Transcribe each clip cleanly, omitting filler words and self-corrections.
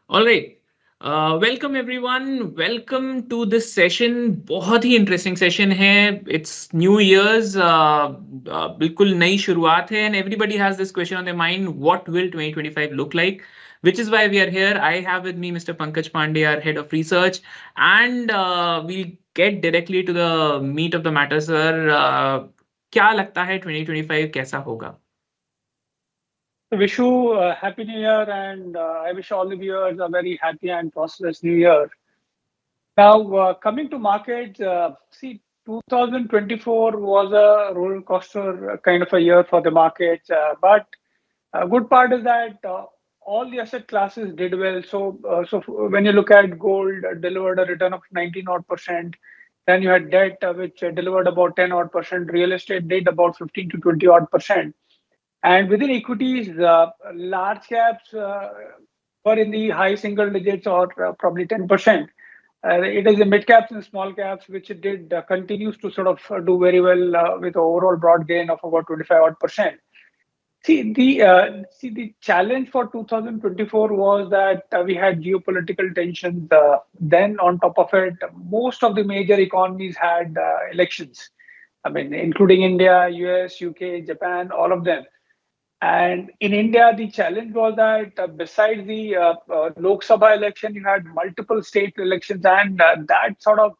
All right. Welcome everyone. Welcome to this session. बहुत ही interesting session है. It's New Year's. बिल्कुल नई शुरुआत है and everybody has this question on their mind. What will 2025 look like? Which is why we are here. I have with me Mr. Pankaj Pandey, our head of research, and we'll get directly to the meat of the matter, sir. क्या लगता है 2025 कैसा होगा? So wish you a happy new year, and I wish all the viewers a very happy and prosperous new year. Now, coming to markets, see, 2024 was a roller coaster kind of a year for the markets, but a good part is that all the asset classes did well. So when you look at gold, delivered a return of 19 odd percent. Then you had debt, which delivered about 10 odd percent. Real estate did about 15 to 20 odd percent. And within equities, large caps were in the high single digits or probably 10%. It is the mid caps and small caps which it did continues to sort of do very well with overall broad gain of about 25 odd percent. See the challenge for 2024 was that we had geopolitical tensions. Then on top of it, most of the major economies had elections. I mean, including India, US, UK, Japan, all of them. And in India, the challenge was that besides the Lok Sabha election, you had multiple state elections, and that sort of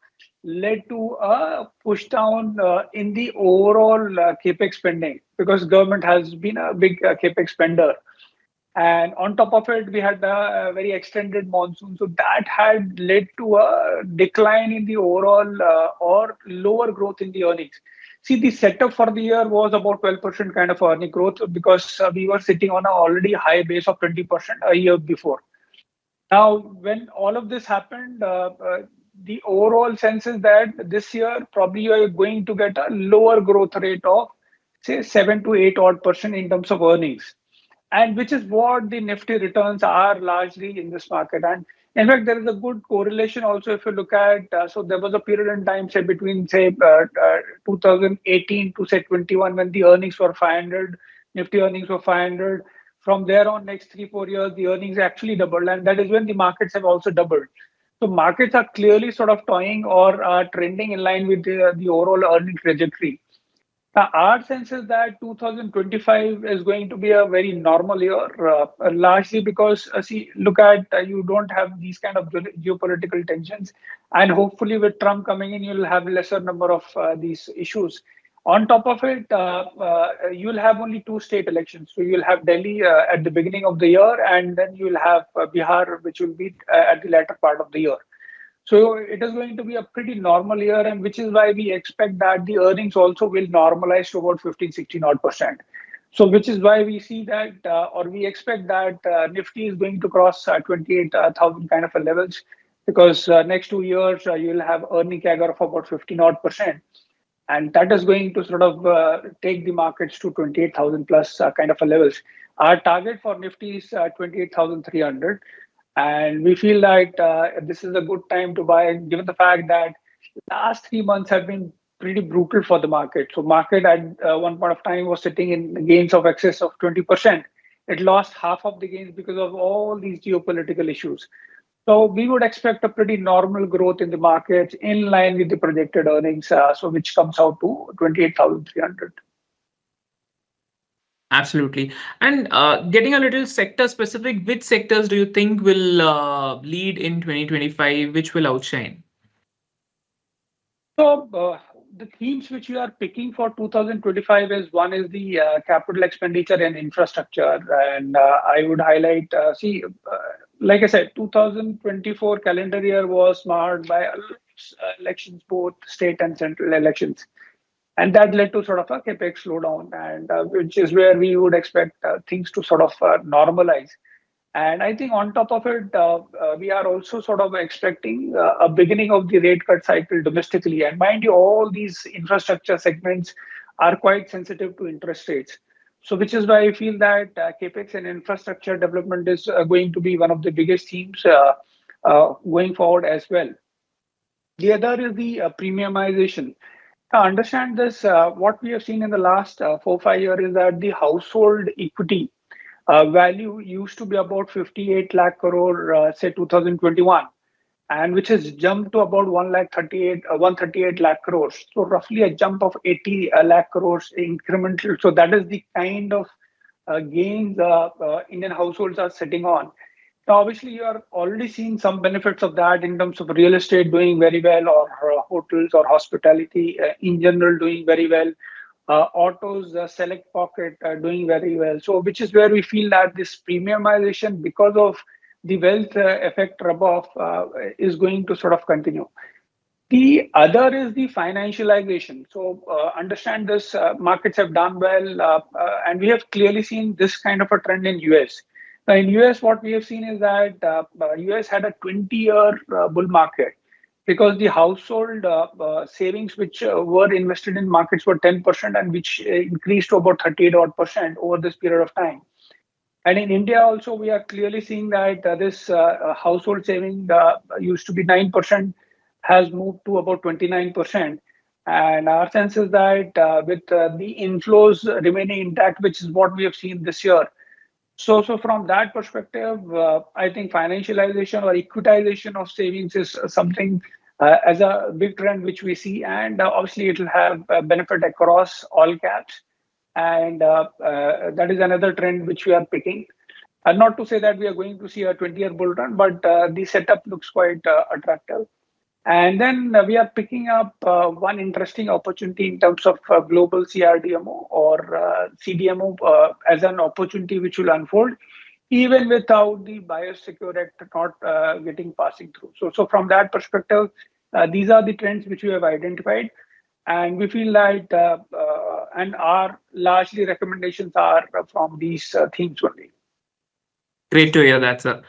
led to a push down in the overall capex spending because government has been a big capex spender. And on top of it, we had a very extended monsoon. So that had led to a decline in the overall or lower growth in the earnings. See, the setup for the year was about 12% kind of earning growth because we were sitting on an already high base of 20% a year before. Now, when all of this happened, the overall sense is that this year probably you are going to get a lower growth rate of say 7 to 8 odd percent in terms of earnings, and which is what the Nifty returns are largely in this market. And in fact, there is a good correlation also if you look at. So there was a period in time, say between say 2018 to say 21, when the earnings were 500, Nifty earnings were 500. From there on, next 3 4 years, the earnings actually doubled, and that is when the markets have also doubled. So markets are clearly sort of toying or trending in line with the overall earning trajectory. Our sense is that 2025 is going to be a very normal year, largely because, see, look at you don't have these kind of geopolitical tensions, and hopefully with Trump coming in, you'll have lesser number of these issues. On top of it, you'll have only two state elections. So you'll have Delhi at the beginning of the year, and then you'll have Bihar, which will be at the latter part of the year. So it is going to be a pretty normal year, and which is why we expect that the earnings also will normalize to about 15, 16 odd percent. So which is why we see that, or we expect that Nifty is going to cross 28,000 kind of a levels, because next 2 years you'll have earning CAGR of about 15 odd percent. And that is going to sort of take the markets to 28,000 plus kind of a levels. Our target for Nifty is 28,300. And we feel that this is a good time to buy, given the fact that last 3 months have been pretty brutal for the market. So market at one point of time was sitting in gains of excess of 20%. It lost half of the gains because of all these geopolitical issues. So we would expect a pretty normal growth in the markets in line with the projected earnings, so which comes out to 28,300. Absolutely. And getting a little sector specific, which sectors do you think will lead in 2025, which will outshine? So the themes which we are picking for 2025 is one is the capital expenditure and infrastructure, and I would highlight. Like I said, 2024 calendar year was marked by elections, both state and central elections, and that led to sort of a capex slowdown, and which is where we would expect things to sort of normalize. And I think on top of it, we are also sort of expecting a beginning of the rate cut cycle domestically. And mind you, all these infrastructure segments are quite sensitive to interest rates. So, which is why I feel that capex and infrastructure development is going to be one of the biggest themes going forward as well. The other is the premiumization. To understand this, what we have seen in the last 4 5 years is that the household equity value used to be about 58 lakh crore, say 2021, and which has jumped to about 138 lakh crores. So roughly a jump of 80 lakh crores incremental. So that is the kind of gains Indian households are sitting on. Now, obviously, you are already seeing some benefits of that in terms of real estate doing very well, or hotels or hospitality in general doing very well. Autos, select pocket doing very well. So, which is where we feel that this premiumization, because of the wealth effect rub-off, is going to sort of continue. The other is the financialization. So understand this, markets have done well, and we have clearly seen this kind of a trend in US. Now in US, what we have seen is that US had a 20-year bull market because the household savings which were invested in markets were 10% and which increased to about 38 odd percent over this period of time. And in India also, we are clearly seeing that this household saving used to be 9%, has moved to about 29%. And our sense is that with the inflows remaining intact, which is what we have seen this year. So from that perspective, I think financialization or equitization of savings is something as a big trend which we see. And obviously, it will have a benefit across all caps. And that is another trend which we are picking. Not to say that we are going to see a 20-year bull run, but the setup looks quite attractive. And then we are picking up one interesting opportunity in terms of global CRDMO or CDMO as an opportunity which will unfold, even without the Biosecure Act not getting passing through. So from that perspective, these are the trends which we have identified. And we feel that, and our largely recommendations are from these themes only. Great to hear that, sir.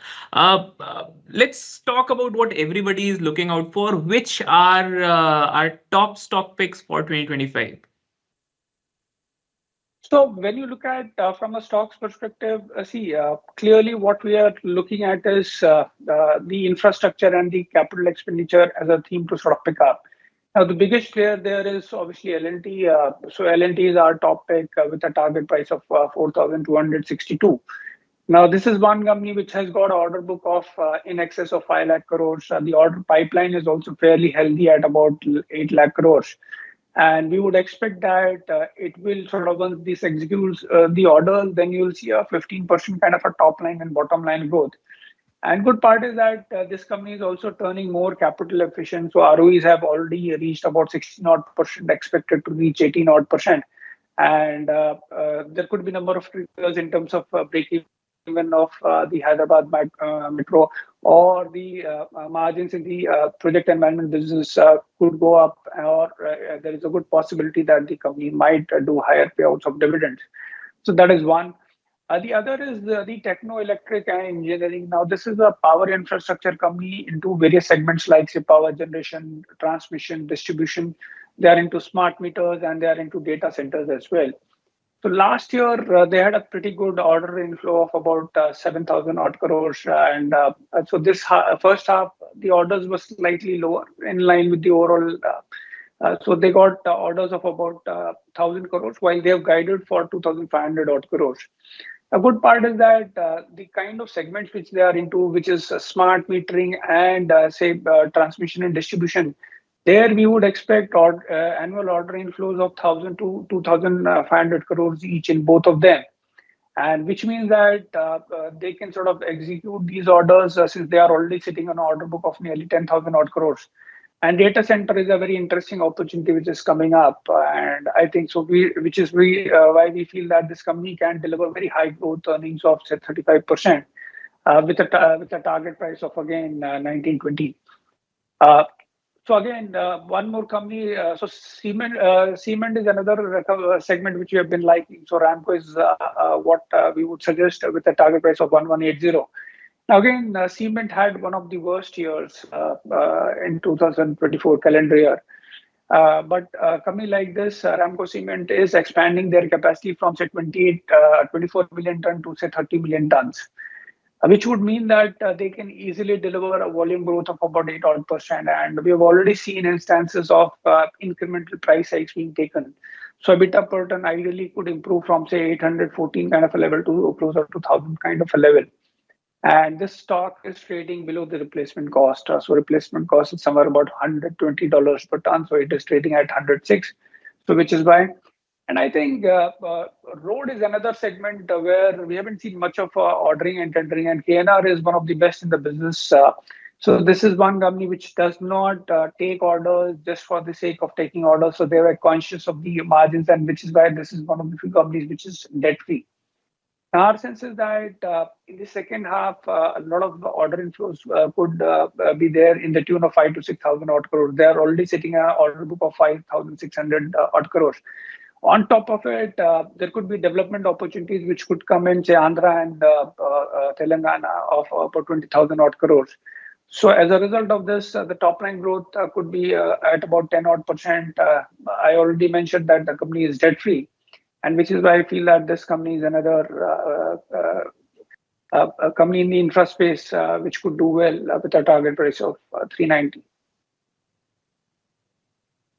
Let's talk about what everybody is looking out for. Which are our top stock picks for 2025? So when you look at from a stocks perspective, clearly what we are looking at is the infrastructure and the capital expenditure as a theme to sort of pick up. Now, the biggest player there is obviously L&T. So L&T is our top pick with a target price of 4,262. Now, this is one company which has got an order book of in excess of 5 lakh crores. The order pipeline is also fairly healthy at about 8 lakh crores. And we would expect that it will sort of, once this executes the orders, then you'll see a 15% kind of a top line and bottom line growth. And good part is that this company is also turning more capital efficient. So ROEs have already reached about 16% expected to reach 18%. And there could be a number of triggers in terms of break even of the Hyderabad metro, or the margins in the project and management business could go up, or there is a good possibility that the company might do higher payouts of dividends. So that is one. The other is the techno-electric and engineering. Now, this is a power infrastructure company into various segments like say power generation, transmission, distribution. They are into smart meters and they are into data centers as well. So last year, they had a pretty good order inflow of about 7,000 odd crores. And so this first half, the orders were slightly lower in line with the overall. So they got orders of about 1,000 crores, while they have guided for 2,500 odd crores. A good part is that the kind of segments which they are into, which is smart metering and transmission and distribution, there we would expect annual order inflows of 1,000 to 2,500 crores each in both of them. And which means that they can sort of execute these orders since they are already sitting on an order book of nearly 10,000 odd crores. And data center is a very interesting opportunity which is coming up. And I think so, why we feel that this company can deliver very high growth earnings of say 35% with a target price of again 1920. So again, one more company. So Cement is another segment which we have been liking. So Ramco is what we would suggest with a target price of 1180. Now again, Cement had one of the worst years in 2024 calendar year. But a company like this, Ramco Cement, is expanding their capacity from say 24 million ton to say 30 million tons. Which would mean that they can easily deliver a volume growth of about 8%. And we have already seen instances of incremental price hikes being taken. So EBITDA per ton ideally could improve from say 814 kind of a level to closer to 1000 kind of a level. And this stock is trading below the replacement cost. So replacement cost is somewhere about $120 per ton. So it is trading at 106. So which is why. And I think road is another segment where we haven't seen much of ordering and tendering, and KNR is one of the best in the business. So this is one company which does not take orders just for the sake of taking orders. So they were conscious of the margins, and which is why this is one of the few companies which is debt free. Our sense is that in the second half, a lot of the order inflows could be there in the tune of 5 to 6,000 odd crores. They are already sitting an order book of 5,600 odd crores. On top of it, there could be development opportunities which could come in, say, Andhra and Telangana of about 20,000 odd crores. So as a result of this, the top line growth could be at about 10 odd percent. I already mentioned that the company is debt free, and which is why I feel that this company is another a company in the infra space which could do well with a target price of 390.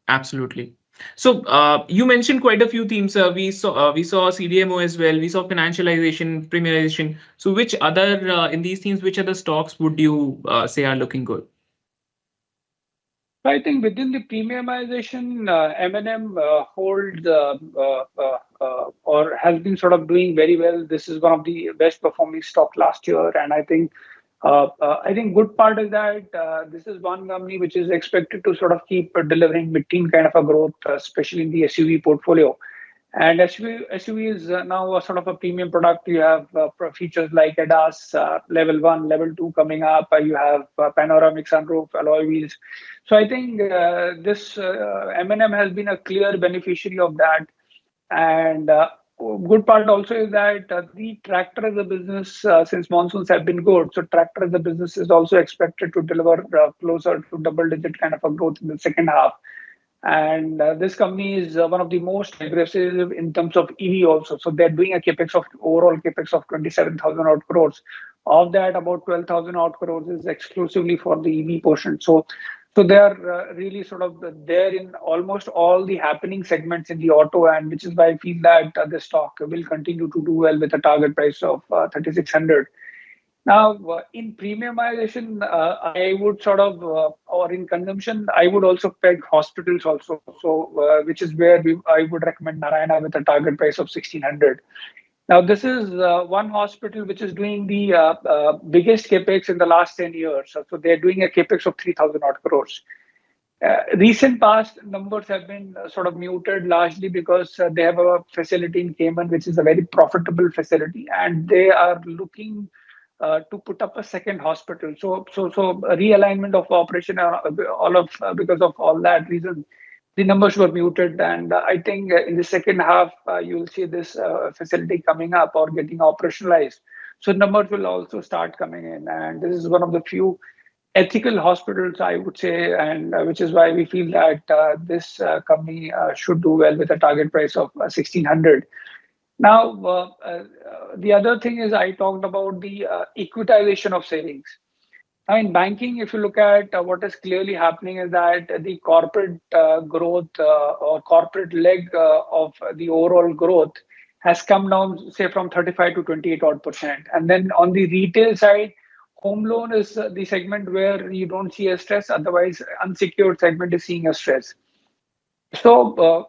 Absolutely. So you mentioned quite a few themes. We saw CDMO as well. We saw financialization, premiumization. So which other in these themes, which other stocks would you say are looking good? I think within the premiumization, M&M holds or has been sort of doing very well. This is one of the best performing stock last year, and I think good part is that this is one company which is expected to sort of keep delivering mid-teen kind of a growth, especially in the SUV portfolio. And SUV is now a sort of a premium product. You have features like ADAS level 1, level 2 coming up. You have panoramic sunroof, alloy wheels. So I think this M&M has been a clear beneficiary of that. And good part also is that the tractor as a business, since monsoons have been good, so tractor as a business is also expected to deliver closer to double-digit kind of a growth in the second half. And this company is one of the most aggressive in terms of EV also. So they're doing a capex of overall capex of 27,000 odd crores. Of that, about 12,000 odd crores is exclusively for the EV portion. So they are really sort of there in almost all the happening segments in the auto, and which is why I feel that the stock will continue to do well with a target price of 3,600. Now, in premiumization, I would sort of, or in consumption, I would also peg hospitals also. So, which is where I would recommend Narayana with a target price of 1,600. Now, this is one hospital which is doing the biggest capex in the last 10 years. So they're doing a capex of 3,000 odd crores. Recent past numbers have been sort of muted largely because they have a facility in Cayman, which is a very profitable facility, and they are looking to put up a second hospital. So a realignment of operation, all of because of all that reason, the numbers were muted. And I think in the second half, you'll see this facility coming up or getting operationalized. So numbers will also start coming in, and this is one of the few ethical hospitals, I would say, and which is why we feel that this company should do well with a target price of 1,600. Now, the other thing is I talked about the equitization of savings. Now, in banking, if you look at what is clearly happening is that the corporate growth or corporate leg of the overall growth has come down, say, from 35 to 28 odd percent. And then on the retail side, home loan is the segment where you don't see a stress. Otherwise, unsecured segment is seeing a stress. So,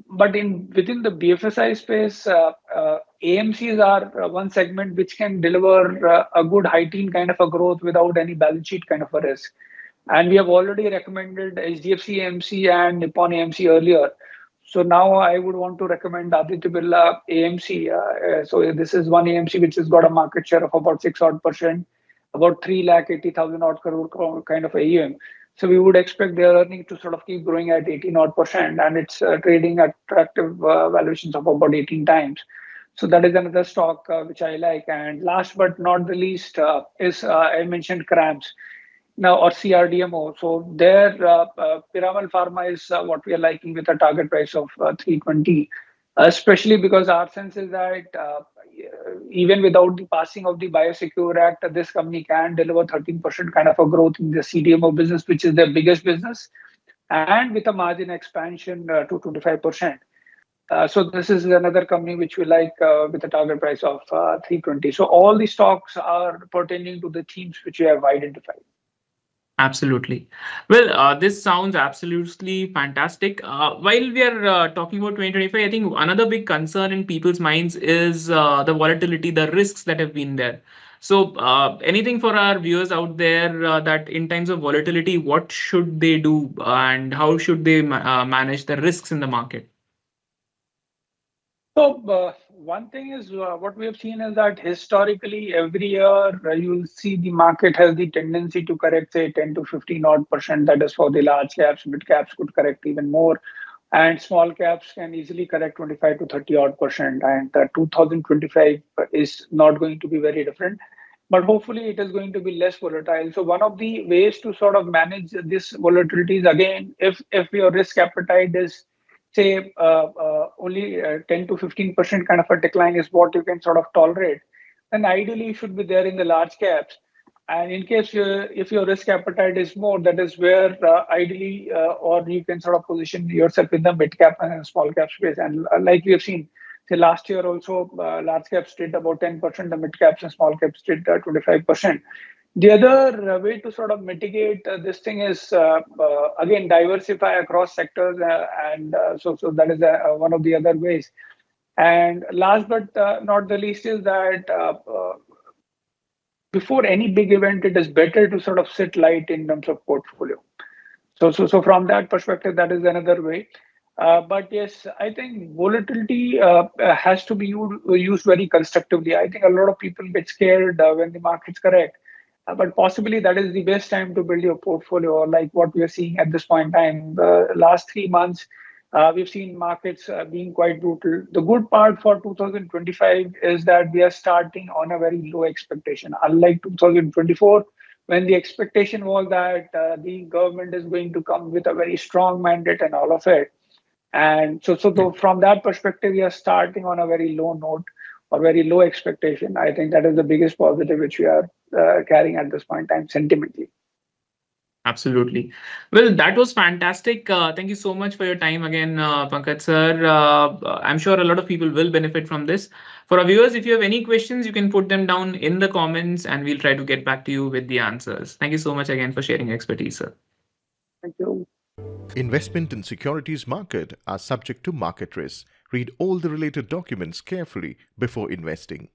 but in within the BFSI space, AMCs are one segment which can deliver a good high teen kind of a growth without any balance sheet kind of a risk. And we have already recommended HDFC AMC and Nippon AMC earlier. So now I would want to recommend Aditya Birla AMC. So this is one AMC which has got a market share of about 6 odd percent, about 3,80,000 odd crore kind of AUM. So we would expect their earnings to sort of keep growing at 18 odd percent, and it's trading at attractive valuations of about 18 times. So that is another stock which I like. And last but not the least is I mentioned CRAMS now, or CRDMO. So there, Piramal Pharma is what we are liking with a target price of 320, especially because our sense is that even without the passing of the Biosecure Act, this company can deliver 13% kind of a growth in the CDMO business, which is their biggest business. and with a margin expansion to 25%. So this is another company which we like with a target price of 320. So all the stocks are pertaining to the themes which we have identified. Absolutely. Well, this sounds absolutely fantastic. While we are talking about 2025, I think another big concern in people's minds is the volatility, the risks that have been there. So, anything for our viewers out there that in times of volatility, what should they do and how should they manage the risks in the market? So one thing is what we have seen is that historically every year you will see the market has the tendency to correct say 10 to 15 odd percent. That is for the large caps, mid caps could correct even more, and small caps can easily correct 25 to 30 odd percent. And 2025 is not going to be very different, but hopefully it is going to be less volatile. So one of the ways to sort of manage this volatility is, again, if your risk appetite is say only 10 to 15% kind of a decline is what you can sort of tolerate, then ideally you should be there in the large caps. And in case if your risk appetite is more, that is where ideally, or you can sort of position yourself in the mid cap and small cap space. And like we have seen, say last year also, large caps did about 10%, the mid caps and small caps did 25%. The other way to sort of mitigate this thing is again diversify across sectors, and so that is one of the other ways. And last but not the least is that before any big event, it is better to sort of sit light in terms of portfolio. So from that perspective, that is another way. But yes, I think volatility has to be used very constructively. I think a lot of people get scared when the market's correct, but possibly that is the best time to build your portfolio, like what we are seeing at this point in time. The last 3 months, we've seen markets being quite brutal. The good part for 2025 is that we are starting on a very low expectation. Unlike 2024, when the expectation was that the government is going to come with a very strong mandate and all of it. And from that perspective, we are starting on a very low note or very low expectation. I think that is the biggest positive which we are carrying at this point in time sentimentally. Absolutely. Well, that was fantastic. Thank you so much for your time again, Pankaj sir. I'm sure a lot of people will benefit from this. For our viewers, if you have any questions, you can put them down in the comments and we'll try to get back to you with the answers. Thank you so much again for sharing your expertise, sir. Thank you. Investment in securities market are subject to market risks. Read all the related documents carefully before investing.